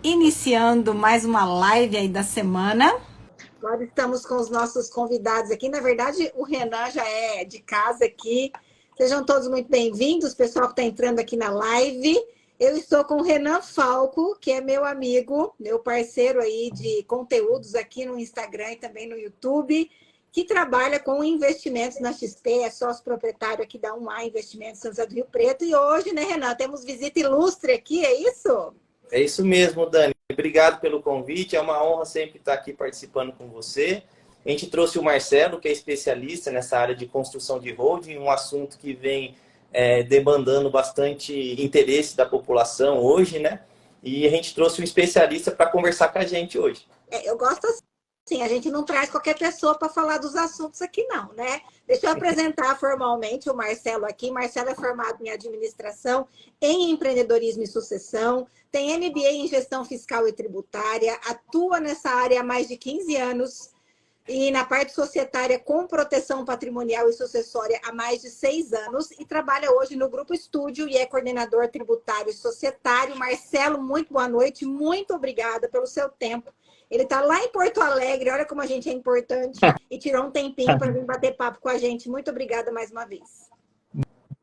iniciando mais uma live aí da semana. Agora estamos com os nossos convidados aqui. Na verdade, o Renan já é de casa aqui. Sejam todos muito bem-vindos, pessoal que está entrando aqui na live. Eu estou com o Renan Falco, que é meu amigo, meu parceiro aí de conteúdos aqui no Instagram e também no YouTube, que trabalha com investimentos na XP, é sócio proprietário aqui da 1A Investimentos São José do Rio Preto. E hoje, né, Renan, temos visita ilustre aqui, é isso? É isso mesmo, Dani. Obrigado pelo convite. É uma honra sempre estar aqui participando com você. A gente trouxe o Marcelo, que é especialista nessa área de construção de holding, um assunto que vem demandando bastante interesse da população hoje, né? E a gente trouxe um especialista para conversar com a gente hoje. Eu gosto assim, a gente não traz qualquer pessoa para falar dos assuntos aqui não, né? Deixa eu apresentar formalmente o Marcelo aqui. Marcelo é formado em administração, em empreendedorismo e sucessão, tem MBA em gestão fiscal e tributária, atua nessa área há mais de 15 anos e na parte societária com proteção patrimonial e sucessória há mais de 6 anos e trabalha hoje no Grupo Estúdio e é coordenador tributário e societário. Marcelo, muito boa noite, muito obrigada pelo seu tempo. Ele está lá em Porto Alegre, olha como a gente é importante, e tirou um tempinho para vir bater papo com a gente. Muito obrigada mais uma vez.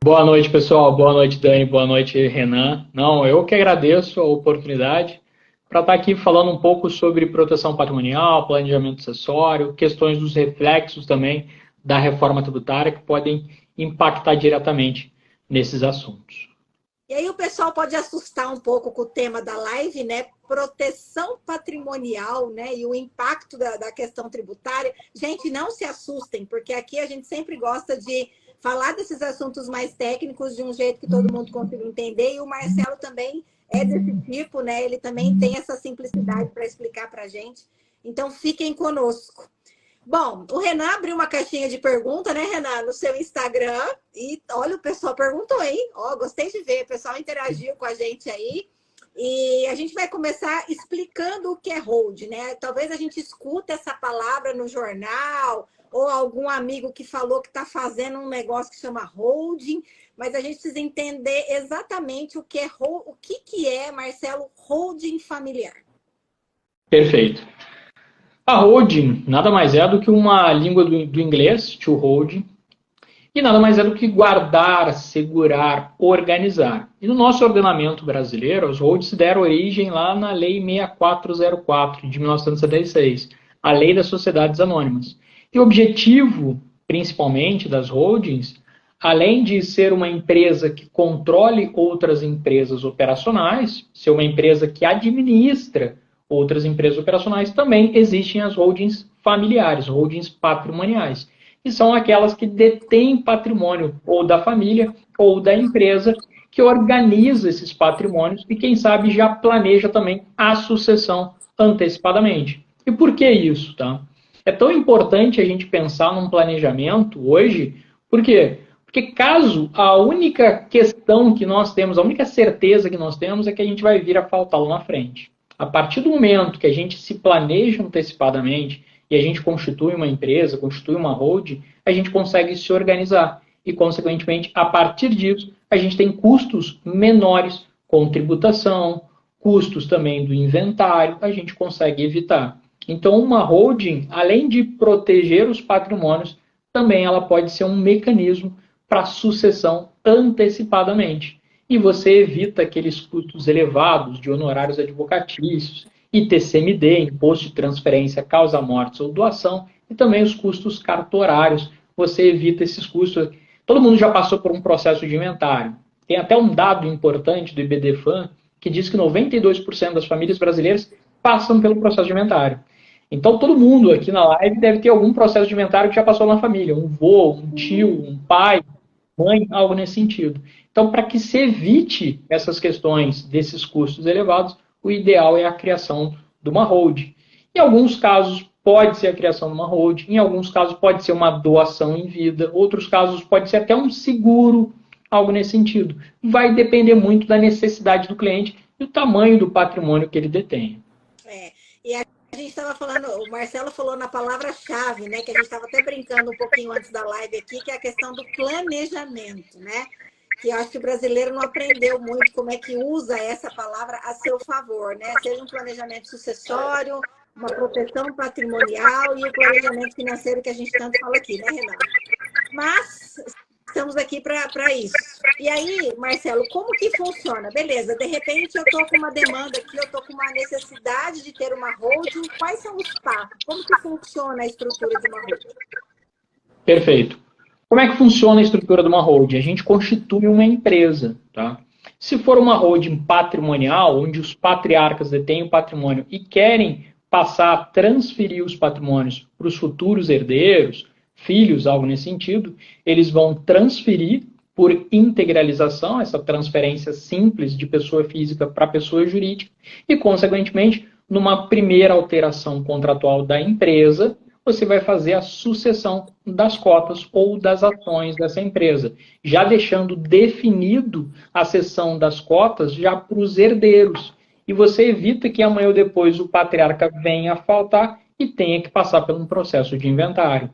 Boa noite, pessoal. Boa noite, Dani. Boa noite, Renan. Não, eu que agradeço a oportunidade para estar aqui falando um pouco sobre proteção patrimonial, planejamento acessório, questões dos reflexos também da reforma tributária que podem impactar diretamente nesses assuntos. E aí o pessoal pode assustar um pouco com o tema da live, né? Proteção patrimonial, né? E o impacto da questão tributária. Gente, não se assustem, porque aqui a gente sempre gosta de falar desses assuntos mais técnicos de um jeito que todo mundo consiga entender. E o Marcelo também é desse tipo, né? Ele também tem essa simplicidade para explicar para a gente. Então, fiquem conosco. Bom, o Renan abriu uma caixinha de pergunta, né, Renan, no seu Instagram. E olha, o pessoal perguntou, hein? Ó, gostei de ver, o pessoal interagiu com a gente aí. E a gente vai começar explicando o que é hold, né? Talvez a gente escute essa palavra no jornal, ou algum amigo que falou que está fazendo um negócio que chama holding, mas a gente precisa entender exatamente o que é, Marcelo, holding familiar. Perfeito. A holding nada mais é do que uma língua do inglês, to hold, e nada mais é do que guardar, segurar, organizar. E no nosso ordenamento brasileiro, os holds deram origem lá na Lei 6404, de 1976, a Lei das Sociedades Anônimas. E o objetivo, principalmente, das holdings, além de ser uma empresa que controle outras empresas operacionais, ser uma empresa que administra outras empresas operacionais, também existem as holdings familiares, holdings patrimoniais, que são aquelas que detêm patrimônio ou da família ou da empresa, que organiza esses patrimônios e, quem sabe, já planeja também a sucessão antecipadamente. E por que isso, tá? É tão importante a gente pensar num planejamento hoje, por quê? Porque caso a única questão que nós temos, a única certeza que nós temos é que a gente vai vir a faltar lá na frente. A partir do momento que a gente se planeja antecipadamente e a gente constitui uma empresa, constitui uma holding, a gente consegue se organizar. E, consequentemente, a partir disso, a gente tem custos menores com tributação, custos também do inventário, a gente consegue evitar. Então, uma holding, além de proteger os patrimônios, também ela pode ser um mecanismo para sucessão antecipadamente. E você evita aqueles custos elevados de honorários advocatícios, ITCMD, Imposto de Transferência, Causa-Mortes ou Doação, e também os custos cartorários. Você evita esses custos. Todo mundo já passou por um processo de inventário. Tem até um dado importante do IBDFAN que diz que 92% das famílias brasileiras passam pelo processo de inventário. Então, todo mundo aqui na live deve ter algum processo de inventário que já passou na família. Um vô, um tio, um pai, mãe, algo nesse sentido. Então, para que se evite essas questões desses custos elevados, o ideal é a criação de uma holding. Em alguns casos, pode ser a criação de uma holding, em alguns casos, pode ser uma doação em vida, outros casos, pode ser até um seguro, algo nesse sentido. Vai depender muito da necessidade do cliente e do tamanho do patrimônio que ele detém. E a gente estava falando, o Marcelo falou na palavra-chave, né? Que a gente estava até brincando um pouquinho antes da live aqui, que é a questão do planejamento, né? que eu acho que o brasileiro não aprendeu muito como é que usa essa palavra a seu favor, né? Seja um planejamento sucessório, uma proteção patrimonial e o planejamento financeiro que a gente tanto fala aqui, né, Renato? Mas estamos aqui para isso. E aí, Marcelo, como que funciona? Beleza, de repente eu estou com uma demanda aqui, eu estou com uma necessidade de ter uma holding. Quais são os passos? Como que funciona a estrutura de uma holding? Perfeito. Como é que funciona a estrutura de uma holding? A gente constitui uma empresa, tá? Se for uma holding patrimonial, onde os patriarcas detêm o patrimônio e querem passar a transferir os patrimônios para os futuros herdeiros, filhos, algo nesse sentido, eles vão transferir por integralização, essa transferência simples de pessoa física para pessoa jurídica, e, consequentemente, numa primeira alteração contratual da empresa, você vai fazer a sucessão das cotas ou das ações dessa empresa, já deixando definido a cessão das cotas já para os herdeiros. E você evita que amanhã ou depois o patriarca venha a faltar e tenha que passar por um processo de inventário.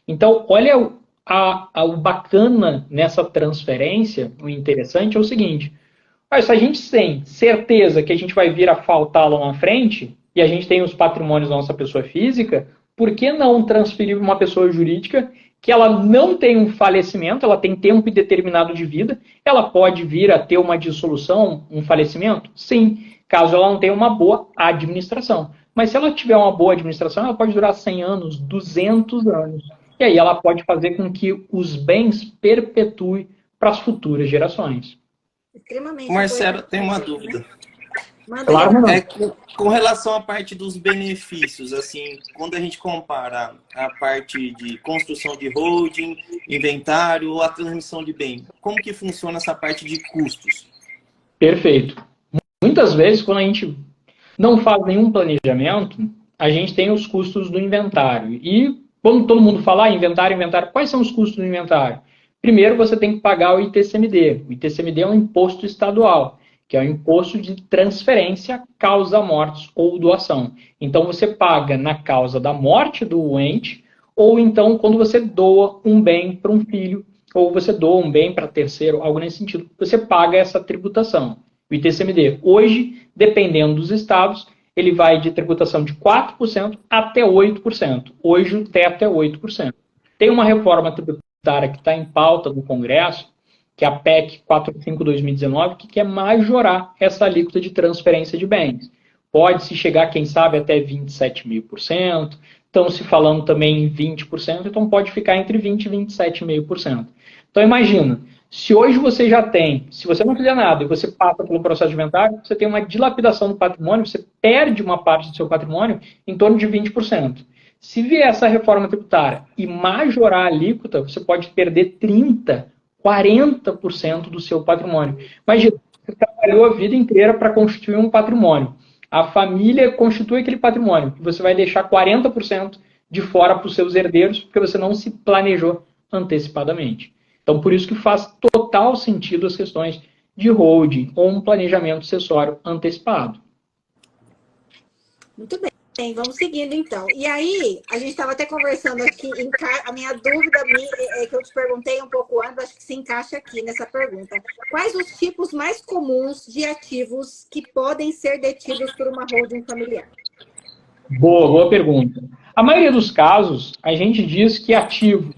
Então, olha o bacana nessa transferência, o interessante é o seguinte: se a gente tem certeza que a gente vai vir a faltar lá na frente, e a gente tem os patrimônios da nossa pessoa física, por que não transferir para uma pessoa jurídica que ela não tem um falecimento, ela tem tempo indeterminado de vida, ela pode vir a ter uma dissolução, um falecimento? Sim, caso ela não tenha uma boa administração. Mas se ela tiver uma boa administração, ela pode durar 100 anos, 200 anos. E aí ela pode fazer com que os bens perpetuem para as futuras gerações. Extremamente. Marcelo, tem uma dúvida. Claro, Com relação à parte dos benefícios, assim, quando a gente compara a parte de construção de holding, inventário ou a transmissão de bem, como que funciona essa parte de custos? Perfeito. Muitas vezes, quando a gente não faz nenhum planejamento, a gente tem os custos do inventário. E quando todo mundo fala inventário, quais são os custos do inventário? Primeiro, você tem que pagar o ITCMD. O ITCMD é um imposto estadual, que é o imposto de transferência causa mortes ou doação. Então, você paga na causa da morte do ente, ou então quando você doa um bem para um filho, ou você doa um bem para terceiro, algo nesse sentido, você paga essa tributação, o ITCMD. Hoje, dependendo dos estados, ele vai de tributação de 4% até 8%. Hoje, o teto é 8%. Tem uma reforma tributária que está em pauta do Congresso, que é a PEC 45/2019, que quer majorar essa alíquota de transferência de bens. Pode-se chegar, quem sabe, até 27,5%. Estão se falando também em 20%, então pode ficar entre 20% e 27,5%. Então imagina, se hoje você já tem, se você não fizer nada e você passa pelo processo de inventário, você tem uma dilapidação do patrimônio, você perde uma parte do seu patrimônio em torno de 20%. Se vier essa reforma tributária e majorar a alíquota, você pode perder 30%, 40% do seu patrimônio. Imagina, você trabalhou a vida inteira para constituir um patrimônio. A família constitui aquele patrimônio. E você vai deixar 40% de fora para os seus herdeiros, porque você não se planejou antecipadamente. Então, por isso que faz total sentido as questões de holding ou um planejamento sucessório antecipado. Muito bem. Vamos seguindo, então. E aí, a gente estava até conversando aqui, a minha dúvida é que eu te perguntei um pouco antes, acho que se encaixa aqui nessa pergunta. Quais os tipos mais comuns de ativos que podem ser detidos por uma holding familiar? Boa pergunta. A maioria dos casos, a gente diz que ativos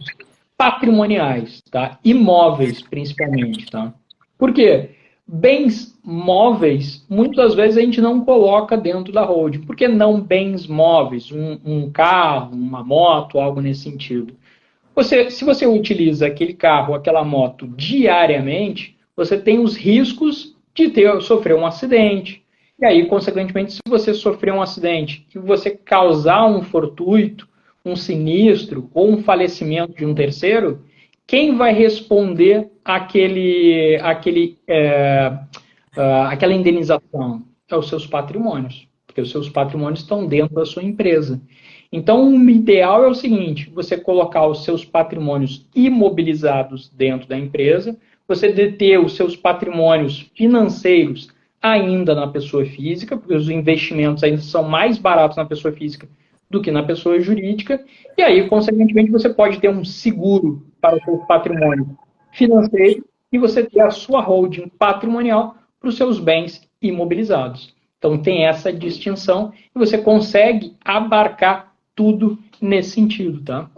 patrimoniais, tá? Imóveis, principalmente, tá? Por quê? Bens móveis, muitas vezes a gente não coloca dentro da holding. Por que não bens móveis? Um carro, uma moto, algo nesse sentido. Se você utiliza aquele carro, aquela moto diariamente, você tem os riscos de sofrer um acidente. E aí, consequentemente, se você sofrer um acidente e você causar um fortuito, um sinistro ou um falecimento de um terceiro, quem vai responder aquela indenização? É os seus patrimônios, porque os seus patrimônios estão dentro da sua empresa. Então, o ideal é o seguinte: você colocar os seus patrimônios imobilizados dentro da empresa, você deter os seus patrimônios financeiros ainda na pessoa física, porque os investimentos ainda são mais baratos na pessoa física do que na pessoa jurídica, e aí, consequentemente, você pode ter um seguro para o seu patrimônio financeiro e você ter a sua holding patrimonial para os seus bens imobilizados. Então, tem essa distinção e você consegue abarcar tudo nesse sentido, tá?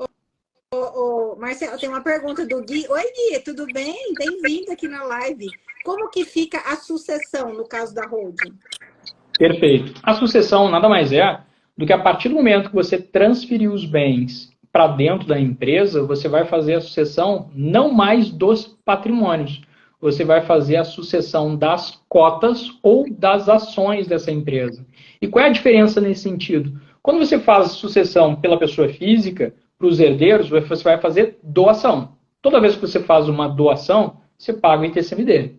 Marcelo, tem uma pergunta do Gui. Oi, Gui, tudo bem? Bem-vindo aqui na live. Como que fica a sucessão no caso da holding? Perfeito. A sucessão nada mais é do que a partir do momento que você transferir os bens para dentro da empresa, você vai fazer a sucessão não mais dos patrimônios, você vai fazer a sucessão das cotas ou das ações dessa empresa. E qual é a diferença nesse sentido? Quando você faz sucessão pela pessoa física, para os herdeiros, você vai fazer doação. Toda vez que você faz uma doação, você paga o ITCMD.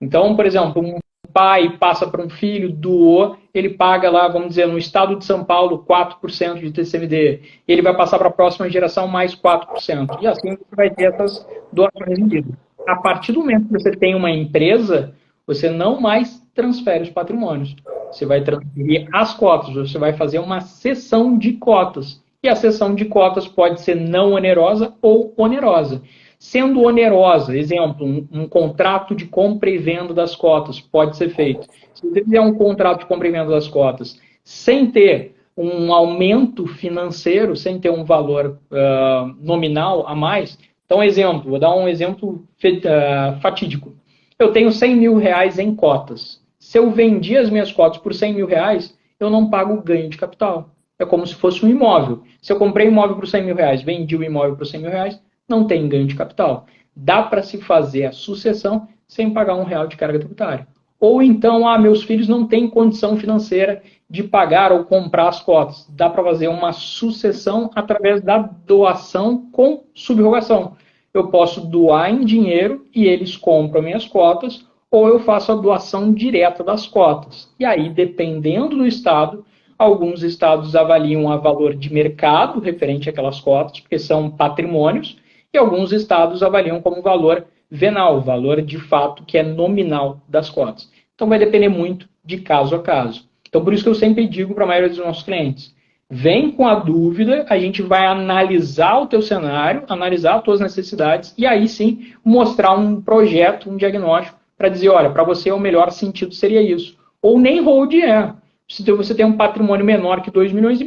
Então, por exemplo, um pai passa para um filho, doou, ele paga lá, vamos dizer, no estado de São Paulo, 4% de ITCMD. Ele vai passar para a próxima geração mais 4%. E assim você vai ter essas doações rendidas. A partir do momento que você tem uma empresa, você não mais transfere os patrimônios. Você vai transferir as cotas, você vai fazer uma cessão de cotas. E a cessão de cotas pode ser não onerosa ou onerosa. Sendo onerosa, exemplo, um contrato de compra e venda das cotas pode ser feito. Se você fizer um contrato de compra e venda das cotas sem ter um aumento financeiro, sem ter um valor nominal a mais, então, exemplo, vou dar um exemplo fatídico. Eu tenho 100 mil reais em cotas. Se eu vendi as minhas cotas por 100 mil reais, eu não pago ganho de capital. É como se fosse um imóvel. Se eu comprei um imóvel por 100 mil reais, vendi o imóvel por 100 mil reais, não tem ganho de capital. Dá para se fazer a sucessão sem pagar R$1 de carga tributária. Ou então, meus filhos não têm condição financeira de pagar ou comprar as cotas. Dá para fazer uma sucessão através da doação com subrogação. Eu posso doar em dinheiro e eles compram minhas cotas, ou eu faço a doação direta das cotas. E aí, dependendo do estado, alguns estados avaliam a valor de mercado referente àquelas cotas, porque são patrimônios, e alguns estados avaliam como valor venal, valor de fato que é nominal das cotas. Então vai depender muito de caso a caso. Então por isso que eu sempre digo para a maioria dos nossos clientes, vem com a dúvida, a gente vai analisar o teu cenário, analisar as tuas necessidades e aí sim mostrar um projeto, um diagnóstico para dizer, olha, para você o melhor sentido seria isso. Ou nem hold é. Se você tem um patrimônio menor que 2,5 milhões,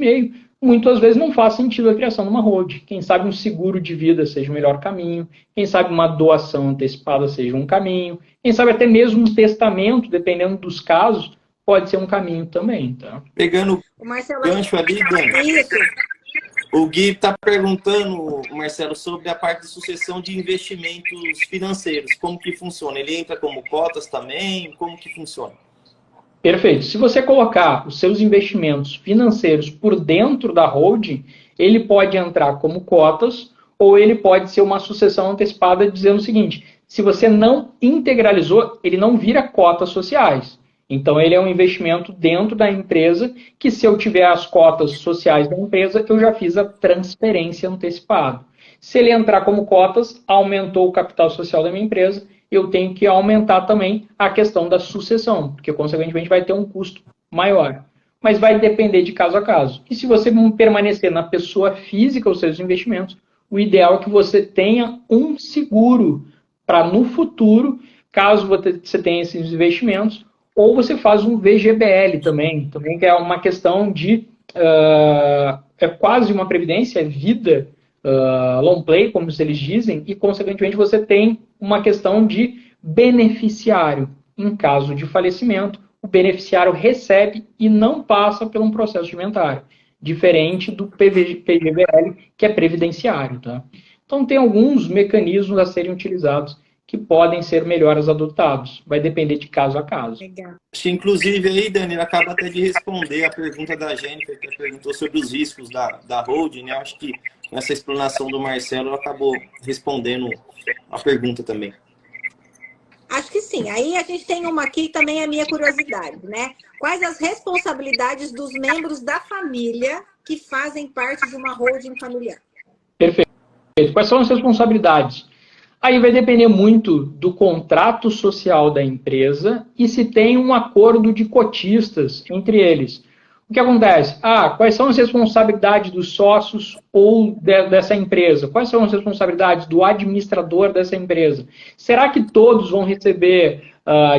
muitas vezes não faz sentido a criação de uma hold. Quem sabe um seguro de vida seja o melhor caminho, quem sabe uma doação antecipada seja um caminho, quem sabe até mesmo um testamento, dependendo dos casos, pode ser um caminho também. Tá? Pegando o Marcelo, gancho ali, Dani, o Gui está perguntando, Marcelo, sobre a parte de sucessão de investimentos financeiros. Como que funciona? Ele entra como cotas também? Como que funciona? Perfeito. Se você colocar os seus investimentos financeiros por dentro da holding, ele pode entrar como cotas ou ele pode ser uma sucessão antecipada dizendo o seguinte, se você não integralizou, ele não vira cotas sociais. Então, ele é um investimento dentro da empresa que se eu tiver as cotas sociais da empresa, eu já fiz a transferência antecipada. Se ele entrar como cotas, aumentou o capital social da minha empresa, eu tenho que aumentar também a questão da sucessão, porque, consequentemente, vai ter um custo maior. Mas vai depender de caso a caso. E se você permanecer na pessoa física os seus investimentos, o ideal é que você tenha um seguro para, no futuro, caso você tenha esses investimentos, ou você faz um VGBL também que é uma questão de... é quase uma previdência, é vida... long play, como eles dizem, e, consequentemente, você tem uma questão de beneficiário. Em caso de falecimento, o beneficiário recebe e não passa por um processo de inventário, diferente do PGBL, que é previdenciário. Tá? Então, tem alguns mecanismos a serem utilizados que podem ser melhores adotados. Vai depender de caso a caso. Legal. Inclusive, aí, Dani, acaba até de responder a pergunta da Jennifer, que perguntou sobre os riscos da holding, né? Acho que nessa explanação do Marcelo, acabou respondendo a pergunta também. Acho que sim. Aí a gente tem uma aqui também, a minha curiosidade, né? Quais as responsabilidades dos membros da família que fazem parte de uma holding familiar? Perfeito. Quais são as responsabilidades? Aí vai depender muito do contrato social da empresa e se tem um acordo de cotistas entre eles. o que acontece? Quais são as responsabilidades dos sócios ou dessa empresa? Quais são as responsabilidades do administrador dessa empresa? Será que todos vão receber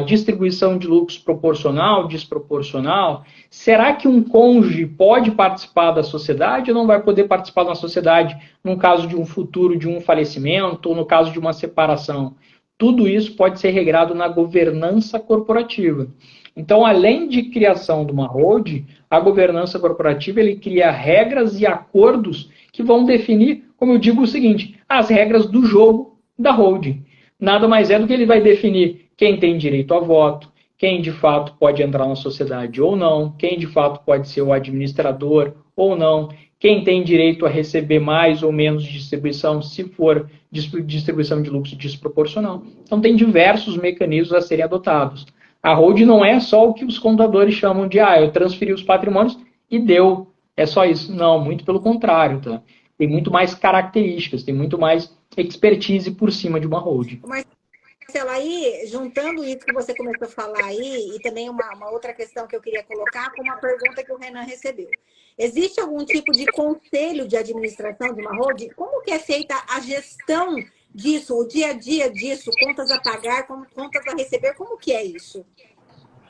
distribuição de lucros proporcional, desproporcional? Será que um cônjuge pode participar da sociedade ou não vai poder participar da sociedade no caso de um futuro, de um falecimento ou no caso de uma separação? Tudo isso pode ser regrado na governança corporativa. Então, além de criação de uma holding, a governança corporativa ele cria regras e acordos que vão definir, como eu digo o seguinte, as regras do jogo da holding. Nada mais é do que ele vai definir quem tem direito a voto, quem de fato pode entrar na sociedade ou não, quem de fato pode ser o administrador ou não, quem tem direito a receber mais ou menos distribuição, se for distribuição de lucros desproporcional. Então, tem diversos mecanismos a serem adotados. A holding não é só o que os contadores chamam de eu transferi os patrimônios e deu. É só isso. Não, muito pelo contrário. Tá? Tem muito mais características, tem muito mais expertise por cima de uma holding. Marcelo, aí, juntando isso que você começou a falar aí, e também uma outra questão que eu queria colocar, com uma pergunta que o Renan recebeu. Existe algum tipo de conselho de administração de uma holding? Como que é feita a gestão disso, o dia a dia disso, contas a pagar, contas a receber, como que é isso?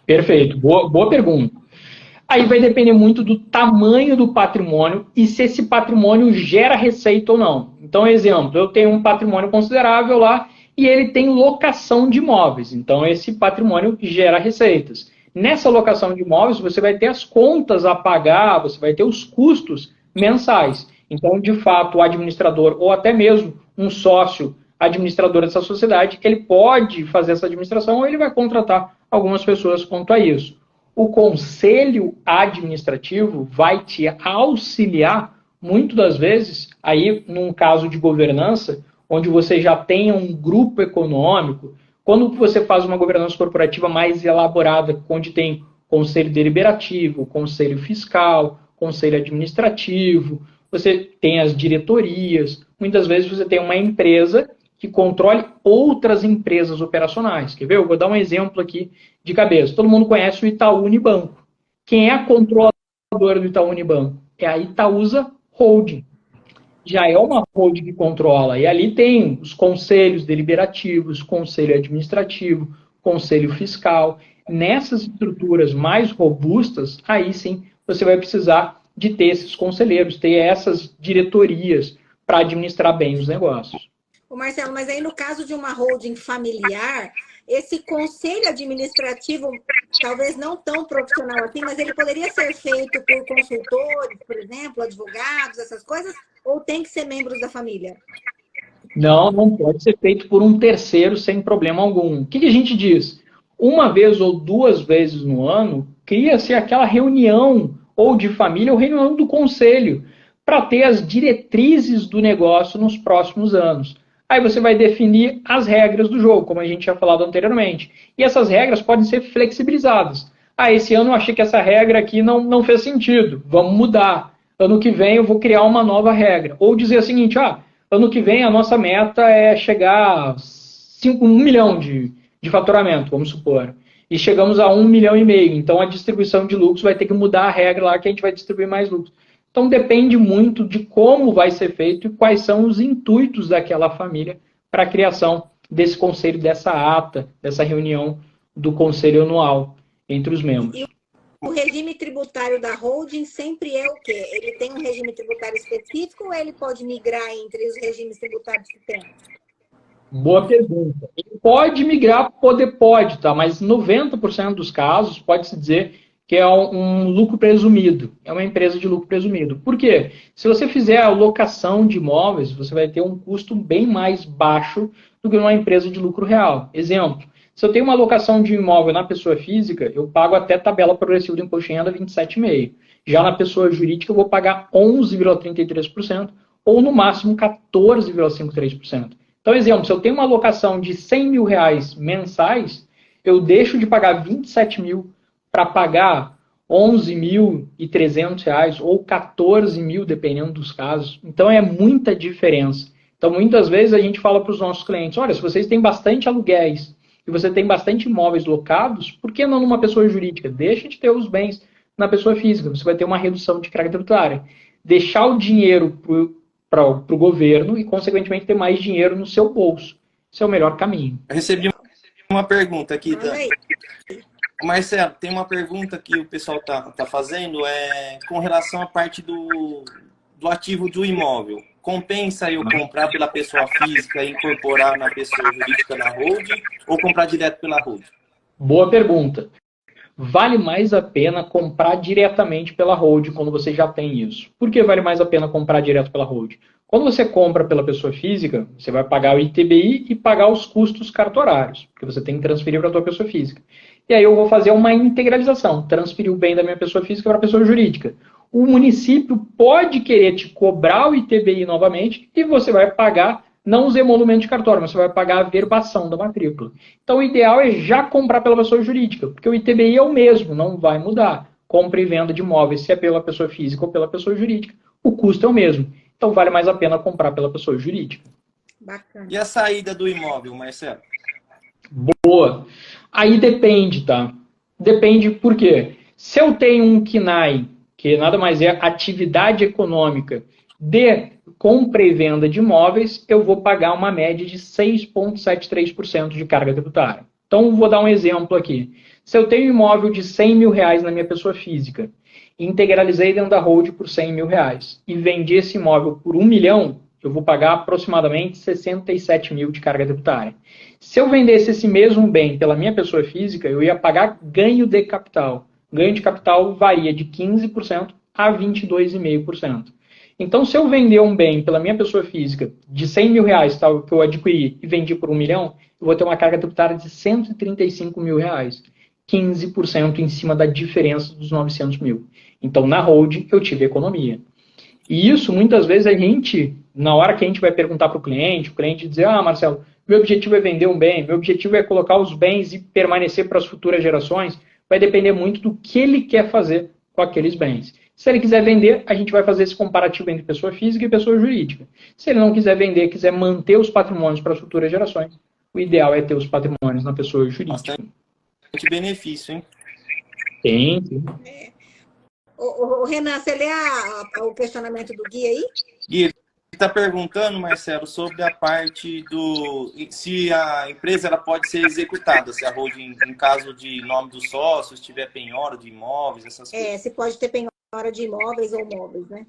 Perfeito, boa pergunta. Aí vai depender muito do tamanho do patrimônio e se esse patrimônio gera receita ou não. Então, exemplo, eu tenho um patrimônio considerável lá e ele tem locação de imóveis. Então, esse patrimônio gera receitas. Nessa locação de imóveis, você vai ter as contas a pagar, você vai ter os custos mensais. Então, de fato, o administrador ou até mesmo um sócio administrador dessa sociedade, ele pode fazer essa administração ou ele vai contratar algumas pessoas quanto a isso. O conselho administrativo vai te auxiliar, muitas das vezes, aí num caso de governança, onde você já tenha um grupo econômico, quando você faz uma governança corporativa mais elaborada, onde tem conselho deliberativo, conselho fiscal, conselho administrativo, você tem as diretorias, muitas vezes você tem uma empresa que controle outras empresas operacionais. Quer ver? Eu vou dar um exemplo aqui de cabeça. Todo mundo conhece o Itaú Unibanco. Quem é a controladora do Itaú Unibanco? É a Itaúsa Holding. Já é uma holding que controla. E ali tem os conselhos deliberativos, conselho administrativo, conselho fiscal. Nessas estruturas mais robustas, aí sim você vai precisar de ter esses conselheiros, ter essas diretorias para administrar bem os negócios. Ô Marcelo, mas aí no caso de uma holding familiar, esse conselho administrativo, talvez não tão profissional assim, mas ele poderia ser feito por consultores, por exemplo, advogados, essas coisas, ou tem que ser membros da família? Não, não pode ser feito por um terceiro sem problema algum. O que a gente diz? Uma vez ou duas vezes no ano, cria-se aquela reunião ou de família ou reunião do conselho para ter as diretrizes do negócio nos próximos anos. Aí você vai definir as regras do jogo, como a gente tinha falado anteriormente. E essas regras podem ser flexibilizadas. Esse ano eu achei que essa regra aqui não fez sentido, vamos mudar. Ano que vem eu vou criar uma nova regra. Ou dizer o seguinte, ano que vem a nossa meta é chegar a 1 milhão de faturamento, vamos supor. E chegamos a 1,5 milhão. Então a distribuição de lucros vai ter que mudar a regra lá que a gente vai distribuir mais lucros. Então, depende muito de como vai ser feito e quais são os intuitos daquela família para a criação desse conselho, dessa ata, dessa reunião do conselho anual entre os membros. E o regime tributário da holding sempre é o quê? Ele tem um regime tributário específico ou ele pode migrar entre os regimes tributários que tem? Boa pergunta. Ele pode migrar, pode, tá? Mas 90% dos casos pode-se dizer que é um lucro presumido, é uma empresa de lucro presumido. Por quê? Se você fizer a locação de imóveis, você vai ter um custo bem mais baixo do que uma empresa de lucro real. Exemplo, se eu tenho uma locação de imóvel na pessoa física, eu pago até tabela progressiva de imposto de renda 27,5%. Já na pessoa jurídica, eu vou pagar 11,33% ou no máximo 14,53%. Então, exemplo, se eu tenho uma locação de R$100 mil mensais, eu deixo de pagar 27 mil para pagar R$11.300 ou 14 mil, dependendo dos casos. Então, é muita diferença. Então, muitas vezes a gente fala para os nossos clientes, olha, se vocês têm bastante aluguéis e você tem bastante imóveis locados, por que não numa pessoa jurídica? Deixa de ter os bens na pessoa física. Você vai ter uma redução de carga tributária. Deixar o dinheiro para o governo e, consequentemente, ter mais dinheiro no seu bolso. Esse é o melhor caminho. Eu recebi uma pergunta aqui, Dani. Marcelo, tem uma pergunta que o pessoal tá fazendo com relação à parte do ativo do imóvel. Compensa eu comprar pela pessoa física e incorporar na pessoa jurídica na holding ou comprar direto pela holding? Boa pergunta. Vale mais a pena comprar diretamente pela holding quando você já tem isso. Por que vale mais a pena comprar direto pela holding? Quando você compra pela pessoa física, você vai pagar o ITBI e pagar os custos cartorários, porque você tem que transferir para a tua pessoa física. E aí eu vou fazer uma integralização, transferir o bem da minha pessoa física para a pessoa jurídica. O município pode querer te cobrar o ITBI novamente e você vai pagar, não os emolumentos de cartório, mas você vai pagar a verbação da matrícula. Então o ideal é já comprar pela pessoa jurídica, porque o ITBI é o mesmo, não vai mudar. Compra e venda de imóveis, se é pela pessoa física ou pela pessoa jurídica, o custo é o mesmo. Então vale mais a pena comprar pela pessoa jurídica. Bacana. E a saída do imóvel, Marcelo? Boa. Aí depende, tá? Depende por quê? Se eu tenho um KNAI, que nada mais é atividade econômica de compra e venda de imóveis, eu vou pagar uma média de 6,73% de carga tributária. Então, vou dar um exemplo aqui. Se eu tenho um imóvel de 100 mil reais na minha pessoa física, integralizei dentro da holding por 100 mil reais e vendi esse imóvel por 1 milhão, eu vou pagar aproximadamente 67 mil de carga tributária. Se eu vendesse esse mesmo bem pela minha pessoa física, eu ia pagar ganho de capital. Ganho de capital varia de 15% a 22,5%. Então, se eu vender um bem pela minha pessoa física de 100 mil reais, tal, que eu adquiri e vendi por 1 milhão, eu vou ter uma carga tributária de 135 mil reais. 15% em cima da diferença dos 900 mil. Então, na holding, eu tive economia. E isso, muitas vezes, a gente, na hora que a gente vai perguntar para o cliente dizer, Marcelo, meu objetivo é vender um bem, meu objetivo é colocar os bens e permanecer para as futuras gerações, vai depender muito do que ele quer fazer com aqueles bens. Se ele quiser vender, a gente vai fazer esse comparativo entre pessoa física e pessoa jurídica. Se ele não quiser vender, quiser manter os patrimônios para as futuras gerações, o ideal é ter os patrimônios na pessoa jurídica. Bastante benefício, hein? Tem. O Renan, você lê o questionamento do Gui aí? Gui, ele está perguntando, Marcelo, sobre a parte se a empresa ela pode ser executada, se a holding, em caso de nome dos sócios, tiver penhora de imóveis, essas coisas. Se pode ter penhora de imóveis ou móveis, né?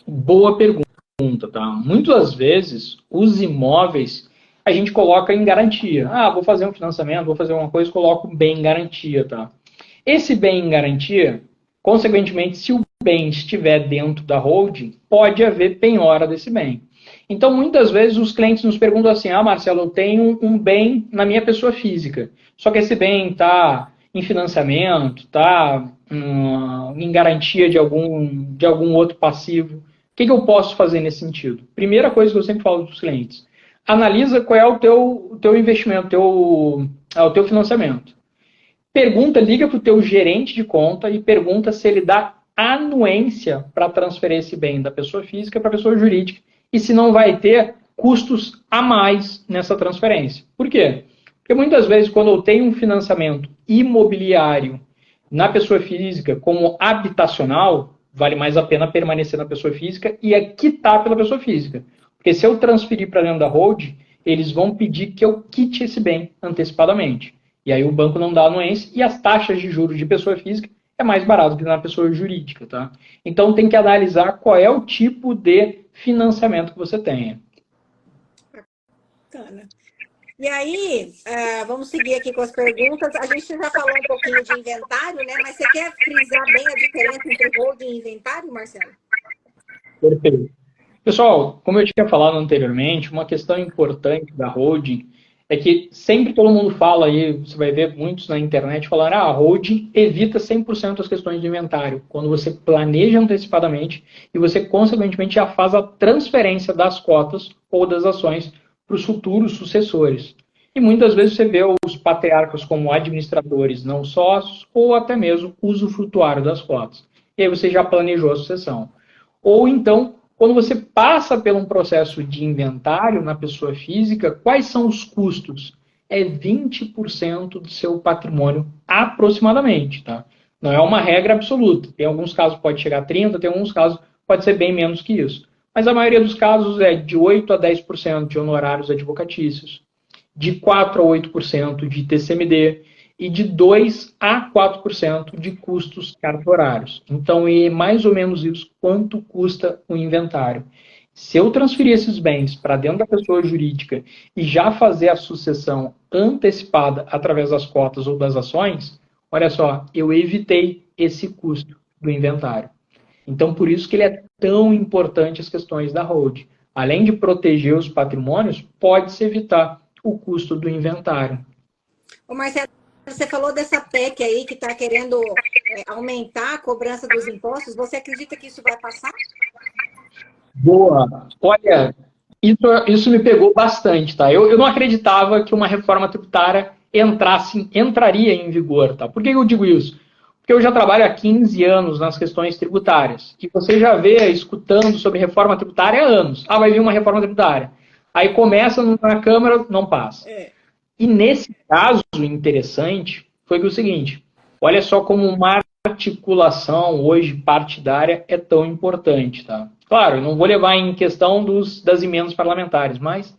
Boa pergunta, tá? Muitas vezes, os imóveis a gente coloca em garantia. Vou fazer um financiamento, vou fazer uma coisa, coloco bem em garantia, tá? Esse bem em garantia, consequentemente, se o bem estiver dentro da holding, pode haver penhora desse bem. Então, muitas vezes, os clientes nos perguntam assim, Marcelo, eu tenho um bem na minha pessoa física, só que esse bem está em financiamento, está em garantia de algum outro passivo. O que eu posso fazer nesse sentido? Primeira coisa que eu sempre falo para os clientes, analisa qual é o teu investimento, o teu financiamento. Liga para o teu gerente de conta e pergunta se ele dá anuência para transferir esse bem da pessoa física para a pessoa jurídica e se não vai ter custos a mais nessa transferência. Por quê? Porque muitas vezes, quando eu tenho um financiamento imobiliário na pessoa física como habitacional, vale mais a pena permanecer na pessoa física e quitar pela pessoa física. Porque se eu transferir para dentro da holding, eles vão pedir que eu quite esse bem antecipadamente. E aí o banco não dá anuência e as taxas de juros de pessoa física é mais barato que na pessoa jurídica, tá? Então tem que analisar qual é o tipo de financiamento que você tenha. Bacana. E aí, vamos seguir aqui com as perguntas. A gente já falou um pouquinho de inventário, né? Mas você quer frisar bem a diferença entre holding e inventário, Marcelo? Perfeito. Pessoal, como eu tinha falado anteriormente, uma questão importante da holding é que sempre todo mundo fala aí, você vai ver muitos na internet falando, a holding evita 100% as questões de inventário, quando você planeja antecipadamente e você, consequentemente, já faz a transferência das cotas ou das ações para os futuros sucessores. E muitas vezes você vê os patriarcas como administradores não sócios ou até mesmo usufrutuário das cotas. E aí você já planejou a sucessão. Ou então, quando você passa por um processo de inventário na pessoa física, quais são os custos? É 20% do seu patrimônio, aproximadamente, tá? Não é uma regra absoluta. Tem alguns casos que pode chegar a 30%, tem alguns casos que pode ser bem menos que isso. Mas a maioria dos casos é de 8% a 10% de honorários advocatícios, de 4% a 8% de TCMD e de 2% a 4% de custos cartorários. Então, é mais ou menos isso quanto custa o inventário. Se eu transferir esses bens para dentro da pessoa jurídica e já fazer a sucessão antecipada através das cotas ou das ações, olha só, eu evitei esse custo do inventário. Então, por isso que ele é tão importante as questões da hold. Além de proteger os patrimônios, pode-se evitar o custo do inventário. Ô Marcelo, você falou dessa PEC aí que está querendo aumentar a cobrança dos impostos. Você acredita que isso vai passar? Boa. Olha, isso me pegou bastante, tá? Eu não acreditava que uma reforma tributária entraria em vigor, tá? Por que eu digo isso? Porque eu já trabalho há 15 anos nas questões tributárias. E você já vê escutando sobre reforma tributária há anos. Ah, vai vir uma reforma tributária. Aí começa na Câmara, não passa. E nesse caso interessante, foi o seguinte, olha só como uma articulação hoje partidária é tão importante, tá? Claro, eu não vou levar em questão das emendas parlamentares, mas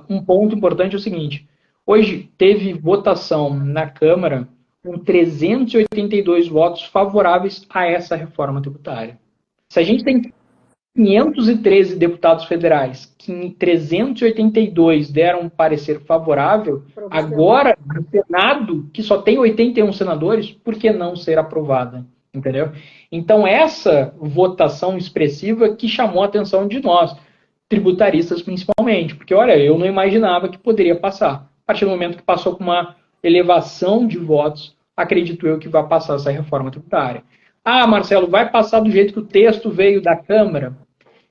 um ponto importante é o seguinte, hoje teve votação na Câmara com 382 votos favoráveis a essa reforma tributária. Se a gente tem 513 deputados federais, que 382 deram um parecer favorável, agora, no Senado, que só tem 81 senadores, por que não ser aprovada? Entendeu? Então, essa votação expressiva que chamou a atenção de nós, tributaristas principalmente, porque, olha, eu não imaginava que poderia passar. A partir do momento que passou com uma elevação de votos, acredito eu que vai passar essa reforma tributária. Ah, Marcelo, vai passar do jeito que o texto veio da Câmara?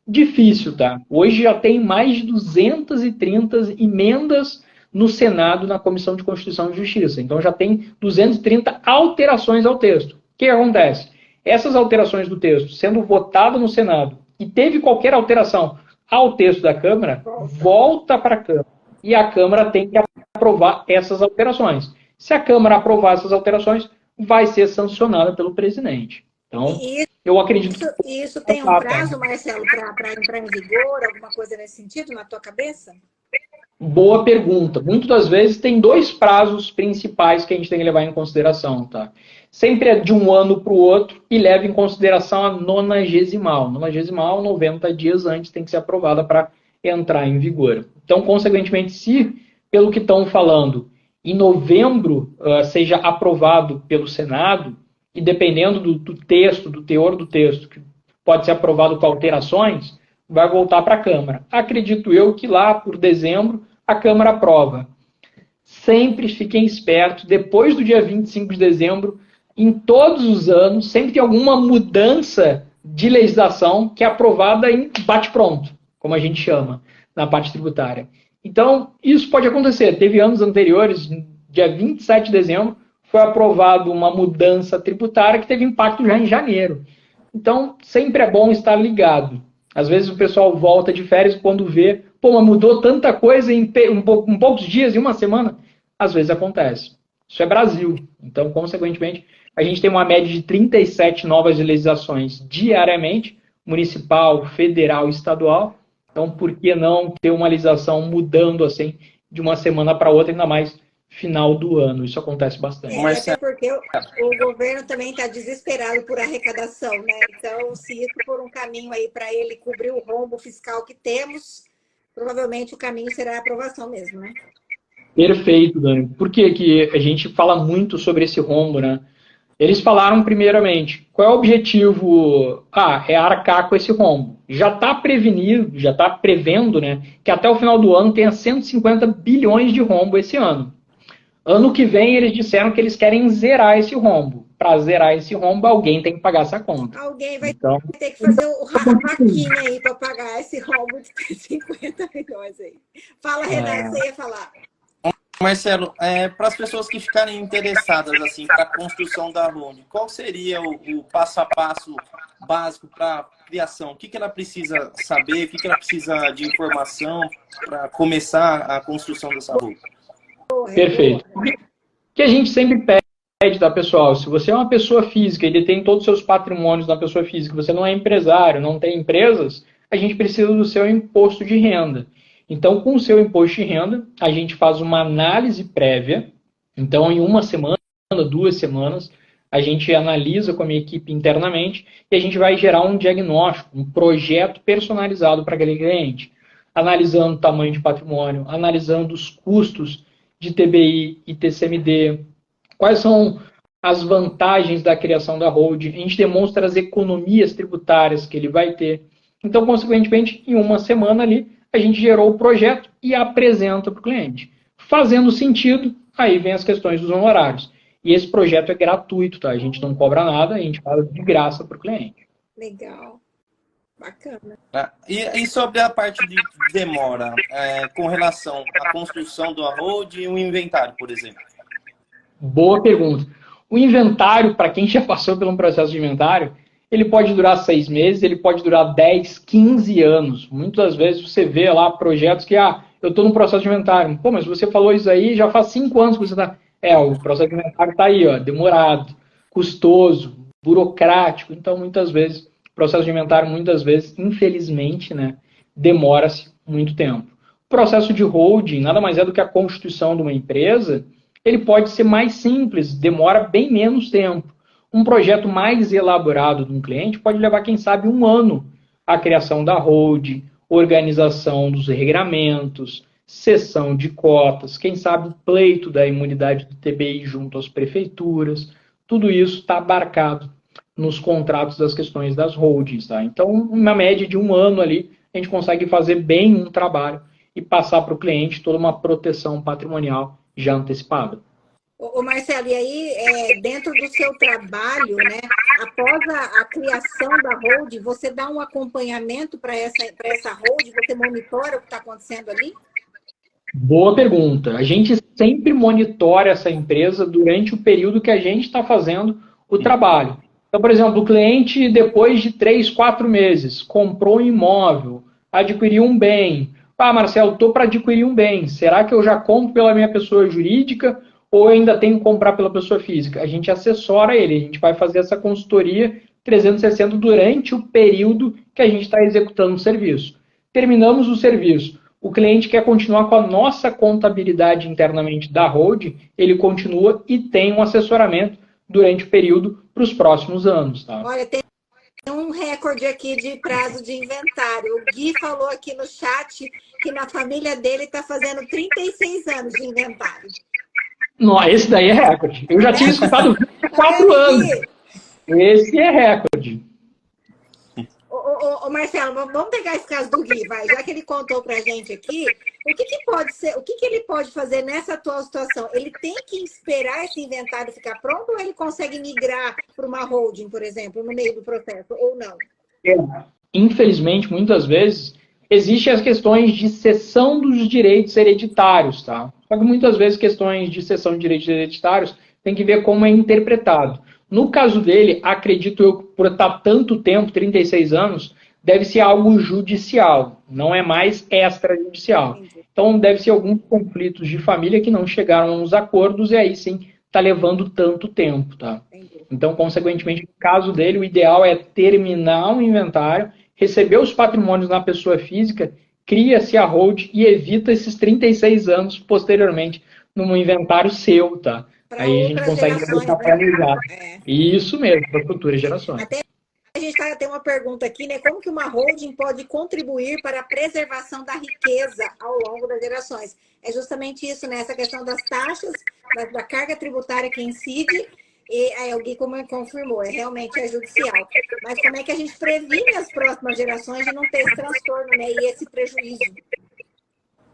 Difícil, tá? Hoje já tem mais de 230 emendas no Senado, na Comissão de Constituição e Justiça. Então já tem 230 alterações ao texto. O que acontece? Essas alterações do texto, sendo votadas no Senado, e teve qualquer alteração ao texto da Câmara, volta para a Câmara. E a Câmara tem que aprovar essas alterações. Se a Câmara aprovar essas alterações, vai ser sancionada pelo presidente. Então, eu acredito que isso tem um prazo, Marcelo, para entrar em vigor, alguma coisa nesse sentido, na tua cabeça? Boa pergunta. Muitas das vezes tem dois prazos principais que a gente tem que levar em consideração, tá? Sempre é de um ano para o outro e leva em consideração a nonagesimal. Nonagesimal, 90 dias antes, tem que ser aprovada para entrar em vigor. Então, consequentemente, se, pelo que estão falando, em novembro seja aprovado pelo Senado, e dependendo do texto, do teor do texto, que pode ser aprovado com alterações, vai voltar para a Câmara. Acredito eu que lá por dezembro a Câmara aprova. Sempre fiquem espertos, depois do dia 25 de dezembro, em todos os anos, sempre tem alguma mudança de legislação que é aprovada em bate-pronto, como a gente chama, na parte tributária. Então, isso pode acontecer. Teve anos anteriores, dia 27 de dezembro, foi aprovada uma mudança tributária que teve impacto já em janeiro. Então, sempre é bom estar ligado. Às vezes o pessoal volta de férias quando vê, pô, mas mudou tanta coisa em poucos dias, em uma semana. Às vezes acontece. Isso é Brasil. Então, consequentemente, a gente tem uma média de 37 novas legislações diariamente, municipal, federal e estadual. Então, por que não ter uma legislação mudando assim de uma semana para outra, ainda mais final do ano? Isso acontece bastante. Até porque o governo também está desesperado por arrecadação, né? Então, se isso for um caminho aí para ele cobrir o rombo fiscal que temos, provavelmente o caminho será a aprovação mesmo, né? Perfeito, Dani. Por que a gente fala muito sobre esse rombo, né? Eles falaram primeiramente, qual é o objetivo? É arcar com esse rombo. Já está prevenido, já está prevendo, né, que até o final do ano tenha 150 bilhões de rombo esse ano. Ano que vem, eles disseram que eles querem zerar esse rombo. Para zerar esse rombo, alguém tem que pagar essa conta. Alguém vai ter que fazer a vaquinha aí para pagar esse rombo de 50 milhões aí. Fala, Renato, você ia falar. Marcelo, para as pessoas que ficarem interessadas assim, para a construção da holding, qual seria o passo a passo básico para a criação? O que ela precisa saber? O que ela precisa de informação para começar a construção dessa holding? Perfeito. O que a gente sempre tá, pessoal? Se você é uma pessoa física e detém todos os seus patrimônios na pessoa física, você não é empresário, não tem empresas, a gente precisa do seu imposto de renda. Então, com o seu imposto de renda, a gente faz uma análise prévia. Então, em uma semana, 2 semanas, a gente analisa com a minha equipe internamente e a gente vai gerar um diagnóstico, um projeto personalizado para aquele cliente, analisando o tamanho de patrimônio, analisando os custos de TBI e TCMD, quais são as vantagens da criação da holding, a gente demonstra as economias tributárias que ele vai ter. Então, consequentemente, em uma semana ali, a gente gerou o projeto e apresenta para o cliente. Fazendo sentido, aí vem as questões dos honorários. E esse projeto é gratuito, tá? A gente não cobra nada, a gente faz de graça para o cliente. Legal. Bacana. E sobre a parte de demora, com relação à construção do holding e o inventário, por exemplo? Boa pergunta. O inventário, para quem já passou por um processo de inventário, ele pode durar 6 meses, ele pode durar 10, 15 anos. Muitas vezes você vê lá projetos que, eu estou no processo de inventário. Pô, mas você falou isso aí, já faz 5 anos que você está... o processo de inventário está aí, demorado, custoso, burocrático. Então, muitas vezes, o processo de inventário, infelizmente, né, demora-se muito tempo. O processo de holding nada mais é do que a constituição de uma empresa. Ele pode ser mais simples, demora bem menos tempo. Um projeto mais elaborado de um cliente pode levar, quem sabe, 1 ano a criação da holding, organização dos regramentos, cessão de cotas, quem sabe o pleito da imunidade do TBI junto às prefeituras. Tudo isso está abarcado nos contratos das questões das holdings. Tá? Então, na média de 1 ano ali, a gente consegue fazer bem um trabalho e passar para o cliente toda uma proteção patrimonial já antecipada. Ô Marcelo, e aí, dentro do seu trabalho, né, após a criação da holding, você dá um acompanhamento para essa holding? Você monitora o que está acontecendo ali? Boa pergunta. A gente sempre monitora essa empresa durante o período que a gente está fazendo o trabalho. Então, por exemplo, o cliente, depois de 3, 4 meses, comprou um imóvel, adquiriu um bem. Marcelo, estou para adquirir um bem. Será que eu já compro pela minha pessoa jurídica ou eu ainda tenho que comprar pela pessoa física? A gente assessora ele, a gente vai fazer essa consultoria 360 durante o período que a gente está executando o serviço. Terminamos o serviço. O cliente quer continuar com a nossa contabilidade internamente da holding, ele continua e tem um assessoramento durante o período para os próximos anos. Tá? Olha, tem um recorde aqui de prazo de inventário. O Gui falou aqui no chat que na família dele está fazendo 36 anos de inventário. Não, esse daí é recorde. Eu já tinha escutado 24 anos. Esse é recorde. Ô Marcelo, vamos pegar esse caso do Gui, vai. Já que ele contou pra gente aqui, o que ele pode fazer nessa atual situação? Ele tem que esperar esse inventário ficar pronto ou ele consegue migrar para uma holding, por exemplo, no meio do processo, ou não? Infelizmente, muitas vezes, existem as questões de cessão dos direitos hereditários, tá? Só que muitas vezes questões de cessão de direitos hereditários tem que ver como é interpretado. No caso dele, acredito eu, por estar tanto tempo, 36 anos, deve ser algo judicial, não é mais extrajudicial. Então, deve ser alguns conflitos de família que não chegaram a uns acordos e aí sim está levando tanto tempo, tá? Então, consequentemente, no caso dele, o ideal é terminar o inventário, receber os patrimônios na pessoa física, cria-se a holding e evita esses 36 anos posteriormente num inventário seu, tá? Aí a gente consegue deixar planejado. Isso mesmo, para futuras gerações. Até a gente tem uma pergunta aqui, né? Como que uma holding pode contribuir para a preservação da riqueza ao longo das gerações? É justamente isso, né? Essa questão das taxas, da carga tributária que incide, e aí o Gui confirmou, realmente é judicial. Mas como é que a gente previne as próximas gerações de não ter esse transtorno, né? E esse prejuízo?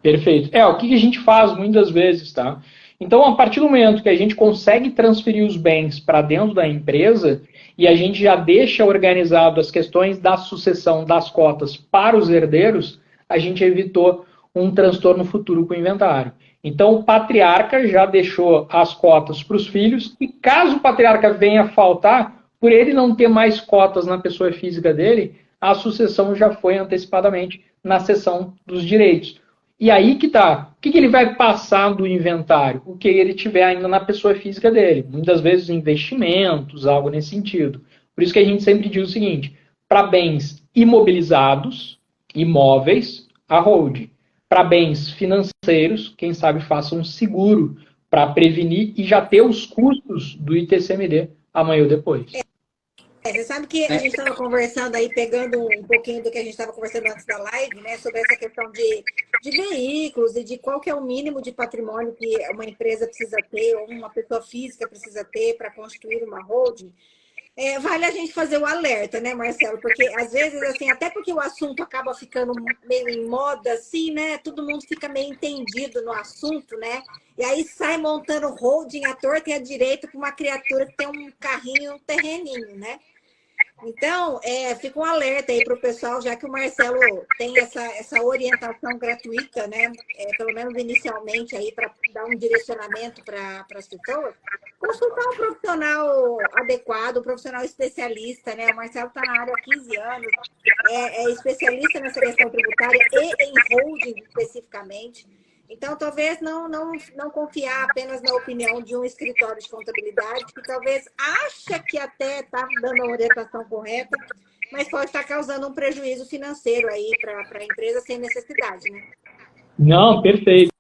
Perfeito. O que a gente faz muitas vezes, tá? Então, a partir do momento que a gente consegue transferir os bens para dentro da empresa e a gente já deixa organizado as questões da sucessão das cotas para os herdeiros, a gente evitou um transtorno futuro com o inventário. Então, o patriarca já deixou as cotas para os filhos e caso o patriarca venha a faltar, por ele não ter mais cotas na pessoa física dele, a sucessão já foi antecipadamente na cessão dos direitos. E aí que tá. O que ele vai passar do inventário? O que ele tiver ainda na pessoa física dele. Muitas vezes investimentos, algo nesse sentido. Por isso que a gente sempre diz o seguinte, para bens imobilizados, imóveis, a hold. Para bens financeiros, quem sabe faça um seguro para prevenir e já ter os custos do ITCMD amanhã ou depois. Você sabe que a gente estava conversando aí, pegando um pouquinho do que a gente estava conversando antes da live, né, sobre essa questão de veículos e de qual que é o mínimo de patrimônio que uma empresa precisa ter, ou uma pessoa física precisa ter para constituir uma holding. Vale a gente fazer o alerta, né, Marcelo? Porque às vezes, assim, até porque o assunto acaba ficando meio em moda, assim, né? Todo mundo fica meio entendido no assunto, né? E aí sai montando holding à torta e à direita com uma criatura que tem um carrinho, um terreninho, né? Então, fica um alerta aí para o pessoal, já que o Marcelo tem essa orientação gratuita, né? Pelo menos inicialmente, aí para dar um direcionamento para as pessoas, consultar um profissional adequado, um profissional especialista, né? O Marcelo está na área há 15 anos, é especialista nessa questão tributária e em holding especificamente. Então, talvez não confiar apenas na opinião de um escritório de contabilidade, que talvez acha que até está dando a orientação correta, mas pode estar causando um prejuízo financeiro aí para a empresa sem necessidade, né? Não, perfeito.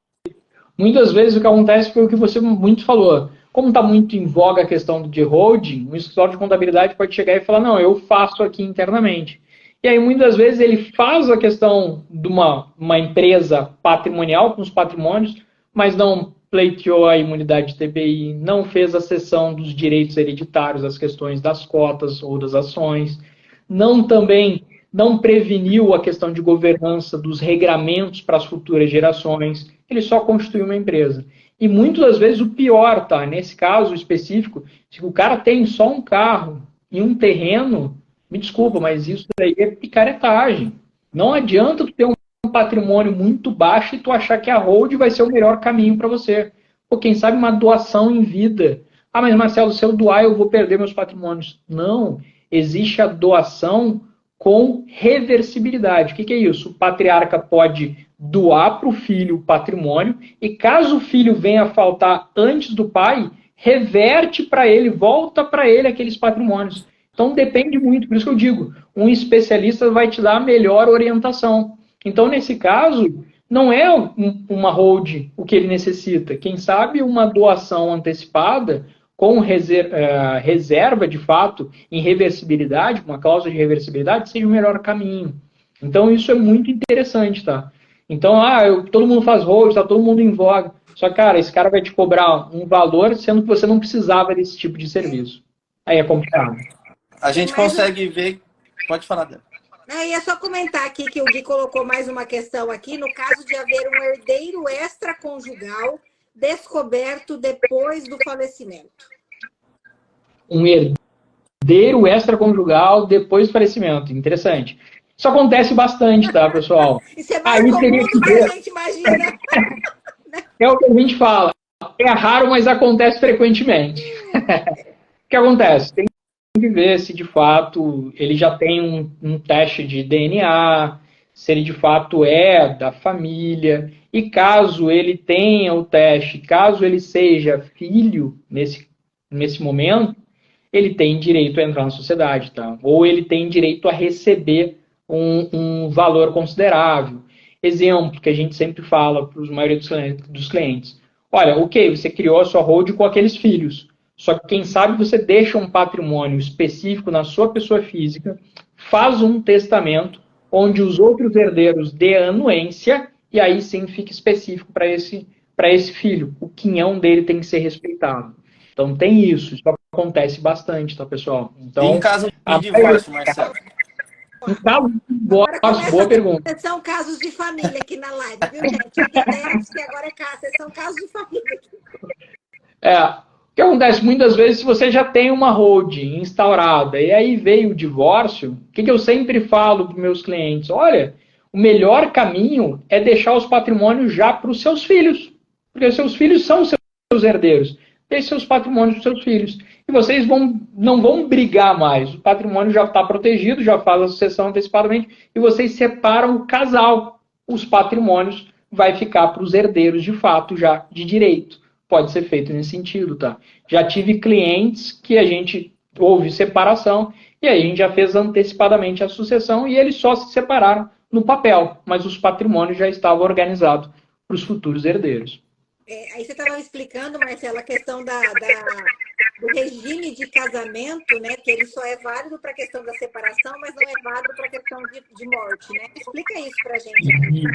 Muitas vezes o que acontece foi o que você muito falou. Como está muito em voga a questão de holding, o escritório de contabilidade pode chegar e falar, não, eu faço aqui internamente. E aí, muitas vezes, ele faz a questão de uma empresa patrimonial com os patrimônios, mas não pleiteou a imunidade de TBI, não fez a cessão dos direitos hereditários, as questões das cotas ou das ações, não preveniu a questão de governança dos regramentos para as futuras gerações, ele só constituiu uma empresa. E muitas das vezes o pior, tá? Nesse caso específico, se o cara tem só um carro e um terreno, me desculpa, mas isso daí é picaretagem. Não adianta tu ter um patrimônio muito baixo e tu achar que a hold vai ser o melhor caminho para você. Ou quem sabe uma doação em vida. Ah, mas Marcelo, se eu doar eu vou perder meus patrimônios. Não, existe a doação com reversibilidade. O que é isso? O patriarca pode doar para o filho o patrimônio e caso o filho venha a faltar antes do pai, reverte para ele, volta para ele aqueles patrimônios. Então depende muito, por isso que eu digo, um especialista vai te dar a melhor orientação. Então, nesse caso, não é uma hold o que ele necessita. Quem sabe uma doação antecipada com reserva, de fato, em reversibilidade, uma cláusula de reversibilidade, seja o melhor caminho. Então, isso é muito interessante, tá? Então, todo mundo faz hold, tá todo mundo em voga. Só que, cara, esse cara vai te cobrar um valor, sendo que você não precisava desse tipo de serviço. Aí é complicado. A gente consegue ver... Pode falar, Débora. É só comentar aqui que o Gui colocou mais uma questão aqui. No caso de haver um herdeiro extraconjugal descoberto depois do falecimento. Um herdeiro extraconjugal depois do falecimento. Interessante. Isso acontece bastante, tá, pessoal? Isso é mais comum do que a gente imagina. É o que a gente fala. É raro, mas acontece frequentemente. O que acontece? Tem que ver se de fato ele já tem um teste de DNA, se ele de fato é da família, e caso ele tenha o teste, caso ele seja filho nesse momento, ele tem direito a entrar na sociedade, tá? Ou ele tem direito a receber um valor considerável. Exemplo que a gente sempre fala para a maioria dos clientes. Olha, ok, você criou a sua hold com aqueles filhos, só que quem sabe você deixa um patrimônio específico na sua pessoa física, faz um testamento onde os outros herdeiros dê anuência e aí sim fica específico para esse filho. O quinhão dele tem que ser respeitado. Então tem isso acontece bastante, tá, pessoal? Então, em caso de divórcio, Marcelo? Em caso de divórcio, boa pergunta. São casos de família aqui na live, viu, gente? Entendemos que agora são casos de família. O que acontece muitas vezes, se você já tem uma holding instaurada e aí veio o divórcio, o que eu sempre falo para os meus clientes? Olha, o melhor caminho é deixar os patrimônios já para os seus filhos, porque os seus filhos são seus herdeiros. Deixe seus patrimônios para os seus filhos. E vocês não vão brigar mais. O patrimônio já está protegido, já faz a sucessão antecipadamente, e vocês separam o casal, os patrimônios, vai ficar para os herdeiros de fato já de direito. Pode ser feito nesse sentido, tá? Já tive clientes que a gente houve separação e aí a gente já fez antecipadamente a sucessão e eles só se separaram no papel, mas os patrimônios já estavam organizados para os futuros herdeiros. Aí você estava explicando, Marcelo, a questão do regime de casamento, né? Que ele só é válido para a questão da separação, mas não é válido para a questão de morte, né? Explica isso para a gente.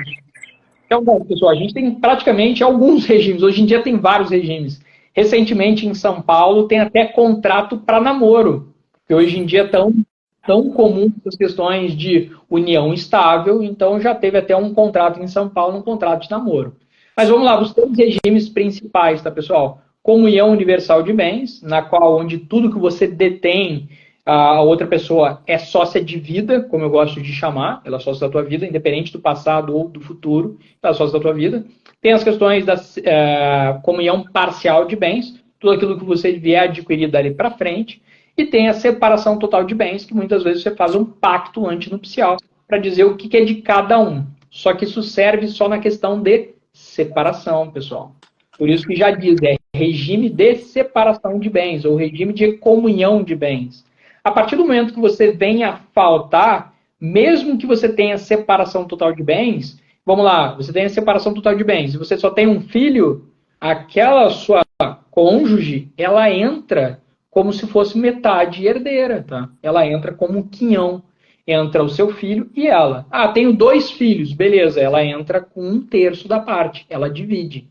Então, bom, pessoal, a gente tem praticamente alguns regimes. Hoje em dia tem vários regimes. Recentemente, em São Paulo, tem até contrato para namoro, que hoje em dia é tão comum as questões de união estável, então já teve até um contrato em São Paulo, um contrato de namoro. Mas vamos lá, os 3 regimes principais, tá, pessoal? Comunhão universal de bens, na qual onde tudo que você detém, a outra pessoa é sócia de vida, como eu gosto de chamar, ela é sócia da tua vida, independente do passado ou do futuro, ela é sócia da tua vida. Tem as questões da comunhão parcial de bens, tudo aquilo que você vier adquirir dali para frente, e tem a separação total de bens, que muitas vezes você faz um pacto antinupcial para dizer o que é de cada um. Só que isso serve só na questão de separação, pessoal. Por isso que já diz, é regime de separação de bens, ou regime de comunhão de bens. A partir do momento que você venha a faltar, mesmo que você tenha separação total de bens, vamos lá, você tem a separação total de bens, e você só tem um filho, aquela sua cônjuge, ela entra como se fosse metade herdeira, tá? Ela entra como quinhão. Entra o seu filho e ela. Ah, tenho 2 filhos, beleza. Ela entra com 1/3 da parte, ela divide.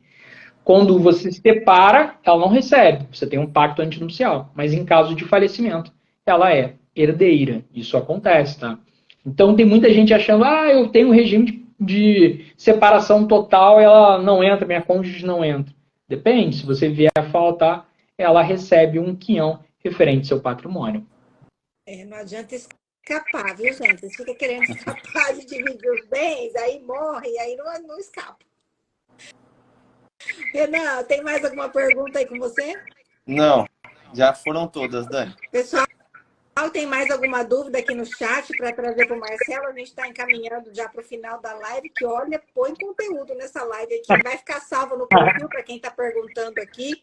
Quando você se separa, ela não recebe. Você tem um pacto antinupcial. Mas em caso de falecimento, ela é herdeira. Isso acontece, tá? Então tem muita gente achando, eu tenho um regime de separação total, ela não entra, minha cônjuge não entra. Depende, se você vier a faltar, ela recebe um quinhão referente ao seu patrimônio. Não adianta escapar, viu, gente? Vocês ficam querendo escapar de dividir os bens, aí morre, aí não escapa. Renan, tem mais alguma pergunta aí com você? Não, já foram todas, Dani. Pessoal, tem mais alguma dúvida aqui no chat para trazer para o Marcelo? A gente está encaminhando já para o final da live, que olha, põe conteúdo nessa live aqui. Vai ficar salvo no perfil para quem está perguntando aqui.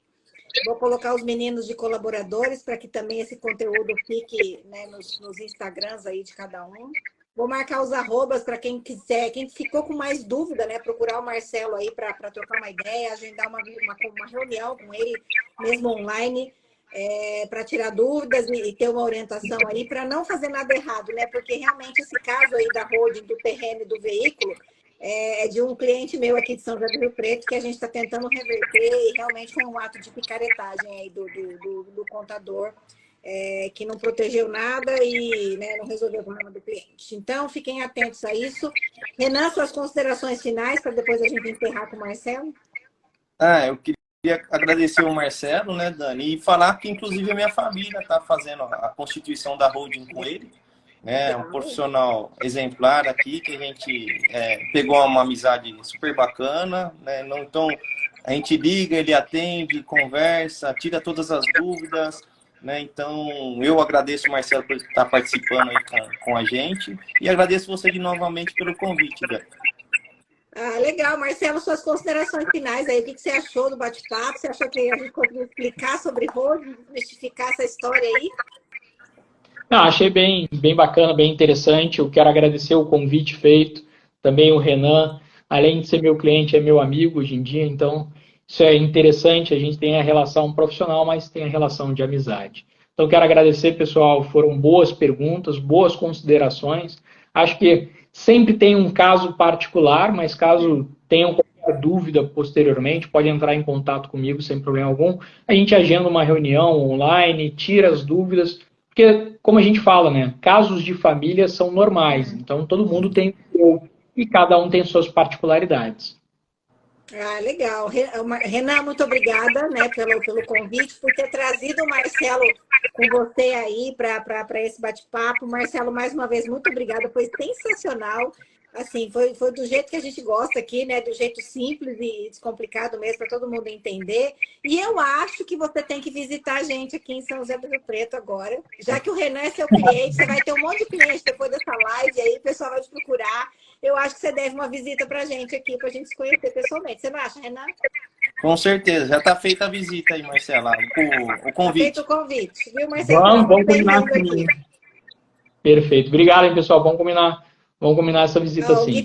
Vou colocar os meninos de colaboradores para que também esse conteúdo fique, né, nos Instagrams aí de cada um. Vou marcar os arrobas para quem quiser, quem ficou com mais dúvida, né, procurar o Marcelo aí para trocar uma ideia, agendar uma reunião com ele, mesmo online, para tirar dúvidas e ter uma orientação aí, para não fazer nada errado, né? Porque realmente esse caso aí da holding, do terreno e do veículo, é de um cliente meu aqui de São José do Rio Preto que a gente está tentando reverter e realmente foi um ato de picaretagem aí do contador que não protegeu nada e, né, não resolveu o problema do cliente. Então, fiquem atentos a isso. Renan, suas considerações finais para depois a gente encerrar com o Marcelo? Eu queria agradecer o Marcelo, né, Dani, e falar que, inclusive, a minha família está fazendo a constituição da holding com ele. Um profissional exemplar aqui, que a gente pegou uma amizade super bacana, né? Então, a gente liga, ele atende, conversa, tira todas as dúvidas, né? Então, eu agradeço o Marcelo por estar participando aí com a gente e agradeço você novamente pelo convite, Dani. Legal. Marcelo, suas considerações finais aí, o que você achou do bate-papo? Você achou que a gente conseguiu explicar sobre holding, desmistificar essa história aí? Achei bem bacana, bem interessante. Eu quero agradecer o convite feito, também o Renan, além de ser meu cliente, é meu amigo hoje em dia, então isso é interessante, a gente tem a relação profissional, mas tem a relação de amizade. Então quero agradecer, pessoal, foram boas perguntas, boas considerações. Acho que sempre tem um caso particular, mas caso tenham qualquer dúvida posteriormente, pode entrar em contato comigo sem problema algum. A gente agenda uma reunião online, tira as dúvidas, porque, como a gente fala, né, casos de família são normais, então todo mundo tem o seu e cada um tem suas particularidades. Legal. Renan, muito obrigada, né, pelo convite, por ter trazido o Marcelo com você aí para esse bate-papo. Marcelo, mais uma vez, muito obrigada, foi sensacional. Assim, foi do jeito que a gente gosta aqui, né? Do jeito simples e descomplicado mesmo, para todo mundo entender. E eu acho que você tem que visitar a gente aqui em São José do Rio Preto agora. Já que o Renan é seu cliente, você vai ter um monte de cliente depois dessa live, aí o pessoal vai te procurar. Eu eu acho que você deve uma visita para a gente aqui, para a gente se conhecer pessoalmente. Você não acha, Renan? Com certeza. Já está feita a visita aí, Marcela, o Tá convite. feito o convite, viu, Marcelo? Vamos combinar aqui. Perfeito. Obrigado, hein, pessoal. Vamos combinar essa visita O sim. Gui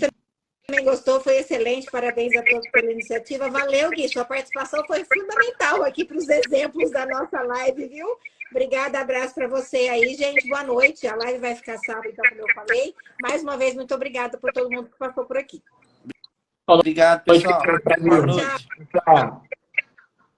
também gostou, foi excelente. Parabéns a todos pela iniciativa. Valeu, Gui. Sua participação foi fundamental aqui para os exemplos da nossa live, viu? Obrigada, abraço para você aí, gente. Boa noite. A live vai ficar salva, então, como eu falei. Mais uma vez, muito obrigada por todo mundo que passou por aqui. Obrigado, pessoal. Boa noite. Tchau.